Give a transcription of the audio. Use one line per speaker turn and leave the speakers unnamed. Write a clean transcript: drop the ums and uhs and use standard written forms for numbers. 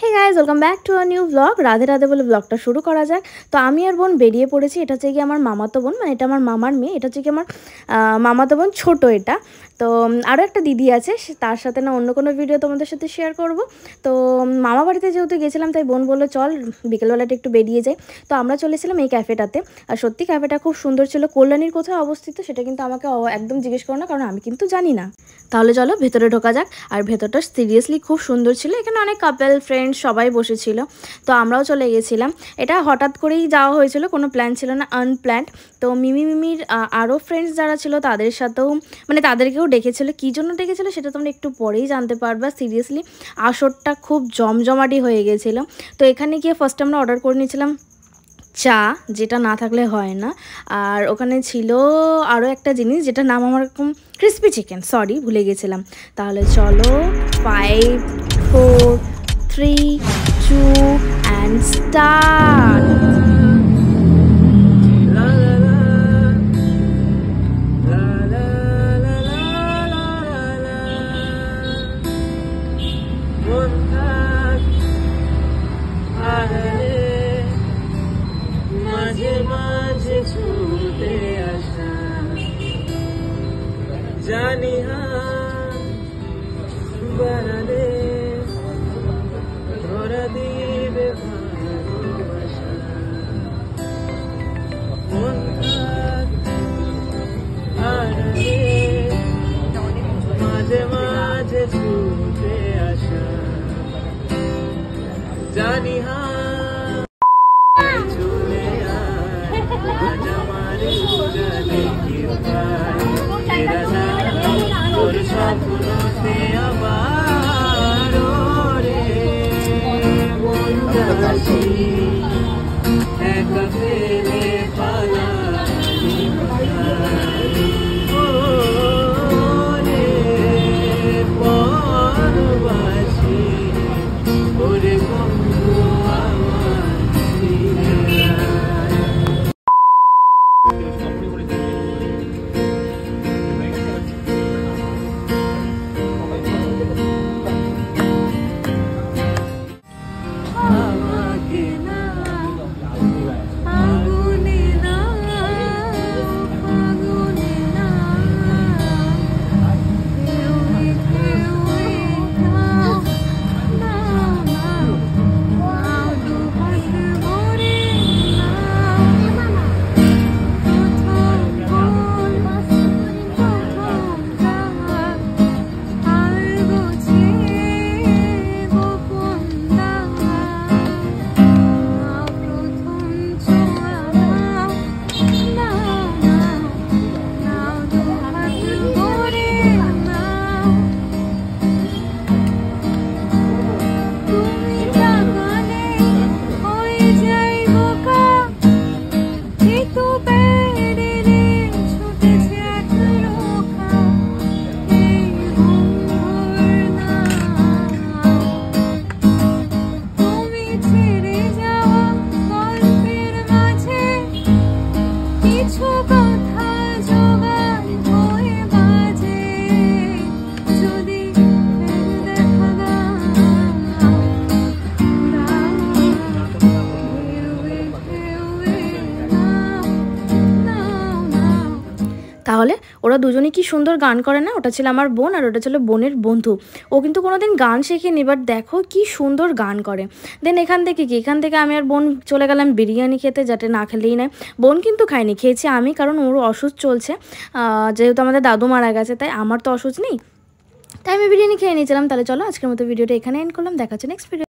Hey guys welcome back to a new blog. Radhe Radhe বলে ব্লগটা শুরু করা যাক। তো আমি আর বোন বেরিয়ে পড়েছি। এটা হচ্ছে কি আমার মামাতো বোন, মানে এটা আমার মামার মেয়ে। এটা হচ্ছে কি আমার মামাতো বোন, ছোটো এটা। তো আরও একটা দিদি আছে, তার সাথে না অন্য কোনো ভিডিও তোমাদের সাথে শেয়ার করব। তো মামা বাড়িতে যেহেতু গেছিলাম, তাই বোন বললো চল বিকেলবেলাটা একটু বেরিয়ে যাই। তো আমরা চলেছিলাম এই ক্যাফেটাতে। আর সত্যি ক্যাফেটা খুব সুন্দর ছিল। কল্যাণীর কোথায় অবস্থিত সেটা কিন্তু আমাকে একদম জিজ্ঞেস করো না, কারণ আমি কিন্তু জানি না। তাহলে চলো ভেতরে ঢোকা যাক। আর ভেতরটা সিরিয়াসলি খুব সুন্দর ছিল। এখানে অনেক কাপল ফ্রেন্ডস সবাই বসেছিল। তো আমরাও চলে গেছিলাম। এটা হঠাৎ করেই যাওয়া হয়েছিল, কোনো প্ল্যান ছিল না, আনপ্ল্যান্ড। তো মিমির আরও ফ্রেন্ডস যারা ছিল তাদের সাথেও, মানে তাদেরকেও ডেকেছিল। কী জন্য ডেকেছিল সেটা তোমরা একটু পরেই জানতে পারবা। সিরিয়াসলি আসরটা খুব জমজমাটি হয়ে গেছিলো। তো এখানে গিয়ে ফার্স্ট আমরা অর্ডার করে নিয়েছিলাম চা, যেটা না থাকলে হয় না। আর ওখানে ছিল আরও একটা জিনিস যেটা নাম আমার এরকম ক্রিসপি চিকেন, সরি ভুলে গেছিলাম। তাহলে চলো 5, 4, 3, 2 অ্যান্ড স্টার্ট।
জানি বাড়ালে ধরা দিবে ভালোবাসা, মন হারালে মাঝে মাঝে ছুটে আসা, জানি চলে আজ আমার উজালে তোর স্বপ্নতে আবার রে মন যাচ্ছি একা ফেলে পালালি ও রে পরবাসী ওরে বন্ধু আমার
তাহলে ওরা দুজনে কি সুন্দর গান করে না। ওটা ছিল আমার বোন আর ওটা ছিল বোনের বন্ধু। ও কিন্তু কোনোদিন গান শেখেনি, বাট দেখো কি সুন্দর গান করে। দেন এখান থেকে আমি আর বোন চলে গেলাম বিরিয়ানি খেতে, যাতে না খেলেই নয়। বোন কিন্তু খায়নি, খেয়েছি আমি, কারণ ওর অসুখ চলছে। যেহেতু আমাদের দাদু মারা গেছে, তাই আমার তো অসুখ নেই, তাই আমি বিরিয়ানি খেয়ে নিয়েছিলাম। তাহলে চলো আজকের মতো ভিডিওটা এখানে এন্ড করলাম। দেখা হচ্ছে নেক্সট ভিডিও।